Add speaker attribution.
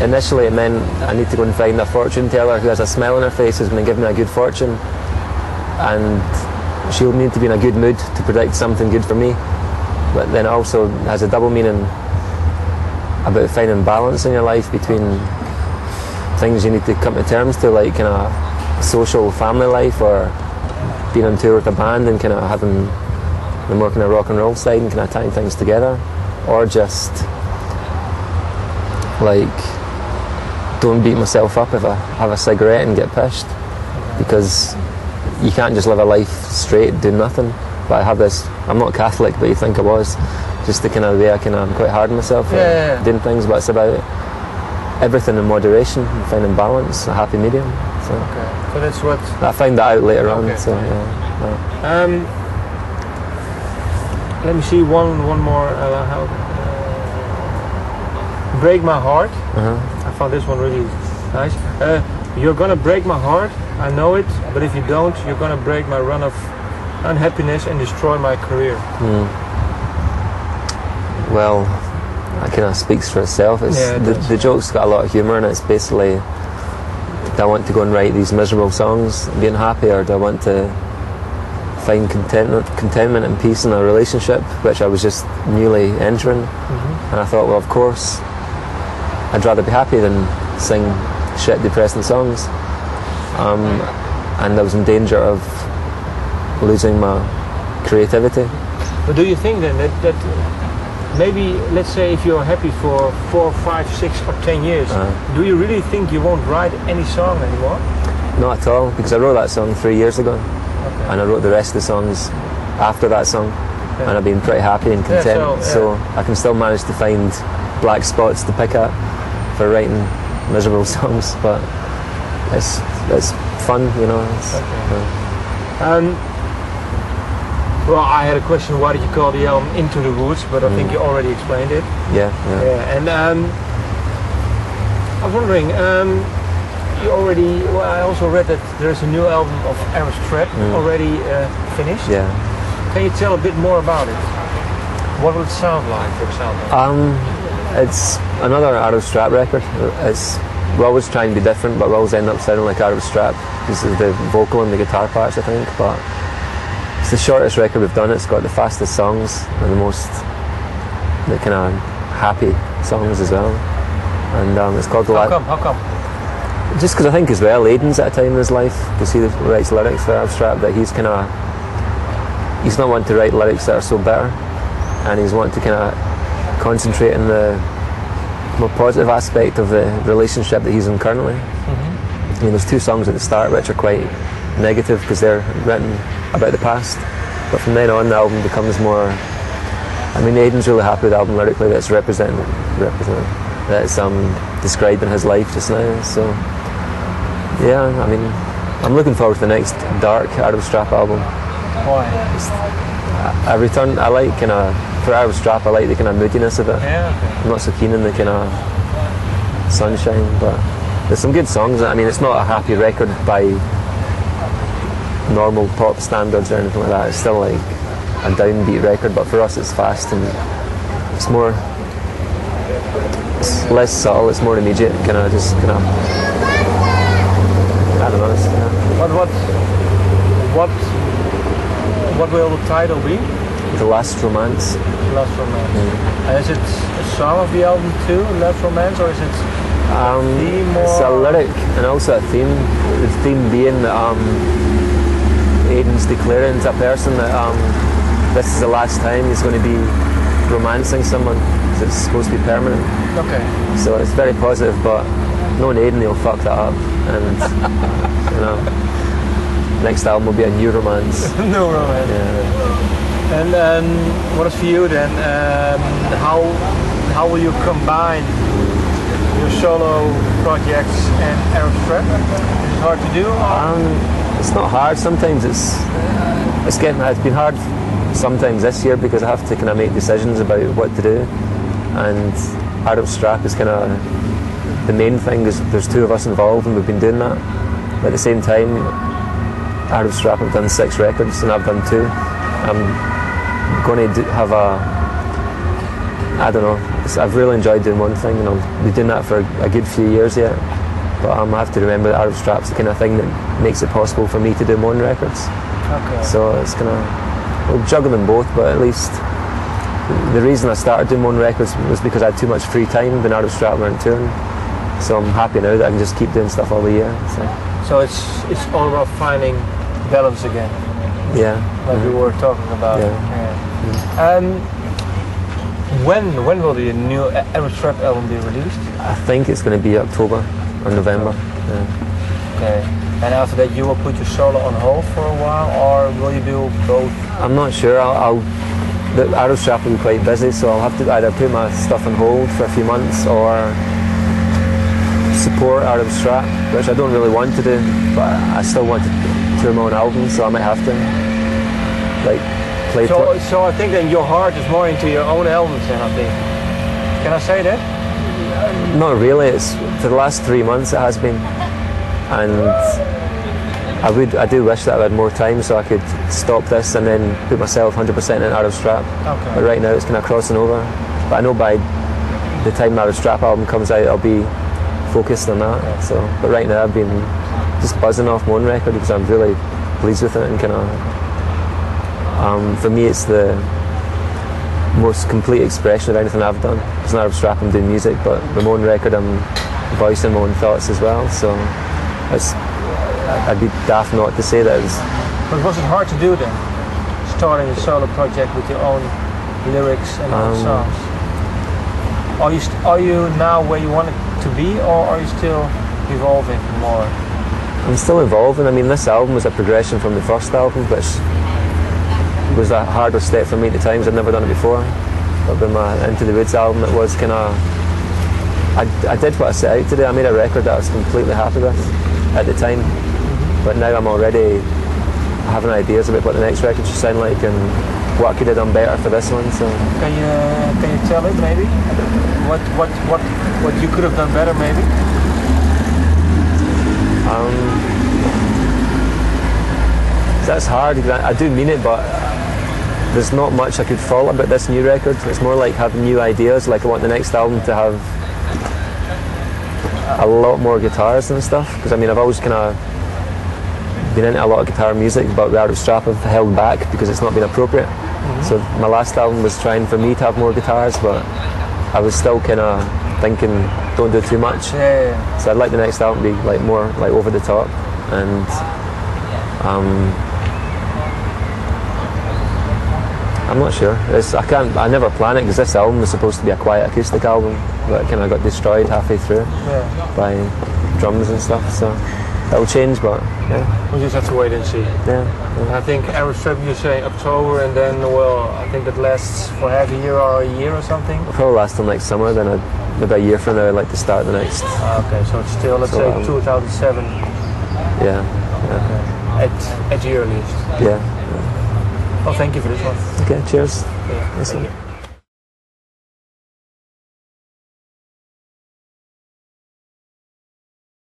Speaker 1: initially it meant I need to go and find a fortune teller who has a smile on her face who's going to give me a good fortune, and she'll need to be in a good mood to predict something good for me. But then it also has a double meaning about finding balance in your life between things you need to come to terms to, like kind of social family life, or being on tour with a band and kind of having the more kind of rock and roll side and kind of tying things together, or just like don't beat myself up if I have a cigarette and get pissed, because you can't just live a life straight doing nothing. But I have this, I'm not Catholic, but you think I was, just the kind of way I'm quite hard on myself doing things, but it's about everything in moderation and finding balance, a happy medium. So,
Speaker 2: so that's what
Speaker 1: I find that out later on. So
Speaker 2: let me see one more. Break My Heart. I found this one really nice. You're gonna break my heart, I know it, but if you don't, you're gonna break my run of unhappiness and destroy my career.
Speaker 1: Well, that kind of speaks for itself. The joke's got a lot of humour, and it's basically, do I want to go and write these miserable songs being happy, or do I want to find contentment and peace in a relationship which I was just newly entering? And I thought, well, of course I'd rather be happy than sing shit depressing songs, and I was in danger of losing my creativity.
Speaker 2: But do you think then that maybe, let's say, if you're happy for 4, 5, 6 or 10 years, do you really think you won't write any song anymore?
Speaker 1: Not at all, because I wrote that song 3 years ago, and I wrote the rest of the songs after that song, and I've been pretty happy and content, so I can still manage to find black spots to pick at for writing miserable songs, but it's fun, you know.
Speaker 2: Well, I had a question, why did you call the album Into the Woods, but I think you already explained it.
Speaker 1: Yeah.
Speaker 2: And I was wondering, I also read that there's a new album of Arab Strap already finished.
Speaker 1: Yeah.
Speaker 2: Can you tell a bit more about it? What will it sound like, for example?
Speaker 1: It's another Arab Strap record. We always try and be different, but we always end up sounding like Arab Strap because of the vocal and the guitar parts, I think. But it's the shortest record we've done. It's got the fastest songs and the kind of happy songs as well. And it's called The Last.
Speaker 2: How come?
Speaker 1: Just because I think as well, Aidan's at a time in his life, because he writes lyrics for Arab Strap, that he's not wanting to write lyrics that are so bitter, and he's wanting to kind of concentrate on the more positive aspect of the relationship that he's in currently. I mean, there's 2 songs at the start which are quite negative because they're written about the past, but from then on the album becomes more, I mean, Aidan's really happy with the album lyrically, that's that's described in his life just now. So yeah, I mean, I'm looking forward to the next dark Arab Strap album.
Speaker 2: Why?
Speaker 1: I like kind of, for Arab Strap, I like the kind of moodiness of it.
Speaker 2: Yeah,
Speaker 1: I'm not so keen on the kind of sunshine, but there's some good songs. I mean, it's not a happy record by normal pop standards or anything like that. It's still like a downbeat record, but for us it's fast and it's less subtle, it's more immediate, I don't know. It's
Speaker 2: What will the title be?
Speaker 1: The Last Romance.
Speaker 2: Last Romance. And is it a song of the album too, Last Romance, or is it a theme?
Speaker 1: It's a lyric and also a theme. The theme being that Aidan's declaring to a person that this is the last time he's going to be romancing someone, because it's supposed to be permanent.
Speaker 2: Okay.
Speaker 1: So it's very positive, but knowing Aidan, he'll fuck that up, and you know, next album will be a new romance.
Speaker 2: New romance.
Speaker 1: Yeah.
Speaker 2: And what is for you then? How will you combine your solo projects and Arab Strap? Is it hard to do?
Speaker 1: It's not hard. Sometimes it's been hard sometimes this year because I have to kind of make decisions about what to do, and Arab Strap is kind of the main thing. There's 2 of us involved and we've been doing that, but at the same time Arab Strap have done 6 records and I've done 2. I'm going to have I've really enjoyed doing one thing, and I'll be doing that for a good few years yet. But I have to remember that Arab Strap's the kind of thing that makes it possible for me to do my own records.
Speaker 2: Okay.
Speaker 1: So it's kind of, we'll juggle them both, but at least the reason I started doing my own records was because I had too much free time when Arab Strap weren't touring. So I'm happy now that I can just keep doing stuff all the year.
Speaker 2: So it's all about finding balance again.
Speaker 1: Yeah.
Speaker 2: Like we were talking about.
Speaker 1: Yeah.
Speaker 2: When will the new Arab Strap album be released?
Speaker 1: I think it's going to be October or November. Yeah.
Speaker 2: Okay. And after that you will put your solo on hold for a while, or will you do both?
Speaker 1: I'm not sure. The Arab Strap will be quite busy, so I'll have to either put my stuff on hold for a few months or support Arab Strap, which I don't really want to do, but I still want to tour my own album, so I might have to play.
Speaker 2: So I think that your heart is more into your own albums then, I think. Can I say that?
Speaker 1: Not really. It's for the last 3 months it has been, and I do wish that I had more time so I could stop this and then put myself 100% in Arab Strap.
Speaker 2: Okay.
Speaker 1: But right now it's kind of crossing over. But I know by the time the Arab Strap album comes out, I'll be focused on that. Okay. So, but right now I've been just buzzing off my own record because I'm really pleased with it, and kind of for me it's the most complete expression of anything I've done. It's not Arab Strap, I'm doing music, but with my own record I'm voicing my own thoughts as well. So I'd be daft not to say that it was.
Speaker 2: But was it hard to do then? Starting a solo project with your own lyrics and own songs? Are you now where you want it to be, or are you still evolving more?
Speaker 1: I'm still evolving. I mean, this album was a progression from the first album, which was a harder step for me at the times. I'd never done it before. But with my Into the Woods album, it was kind of, I did what I set out to do. I made a record that I was completely happy with at the time. But now I'm already having ideas about what the next record should sound like and what I could have done better for this one. So
Speaker 2: can you tell it maybe? What you could have done better maybe?
Speaker 1: That's hard. I do mean it, but there's not much I could fault about this new record. It's more like having new ideas. Like I want the next album to have a lot more guitars and stuff. Because I mean, I've always kind of been into a lot of guitar music, but with Arab Strap I've held back because it's not been appropriate. So my last album was trying for me to have more guitars, but I was still kind of thinking, don't do too much.
Speaker 2: Yeah.
Speaker 1: So I'd like the next album to be like more like over the top, and I'm not sure. I never plan it because this album was supposed to be a quiet acoustic album, but it kind of got destroyed halfway through by drums and stuff. So that'll change, but yeah.
Speaker 2: We'll just have to wait and see.
Speaker 1: Yeah.
Speaker 2: I think Arab Strap, you say October, and then I think it lasts for half a year or a year or something.
Speaker 1: It'll probably last till next summer. Then maybe a year from now, I'd like to start the next.
Speaker 2: Okay, so it's still, let's say 2007.
Speaker 1: Yeah.
Speaker 2: Okay. At the earliest.
Speaker 1: Yeah.
Speaker 2: Well, thank you for this one.
Speaker 1: Okay. Cheers.
Speaker 2: Yeah, thank you.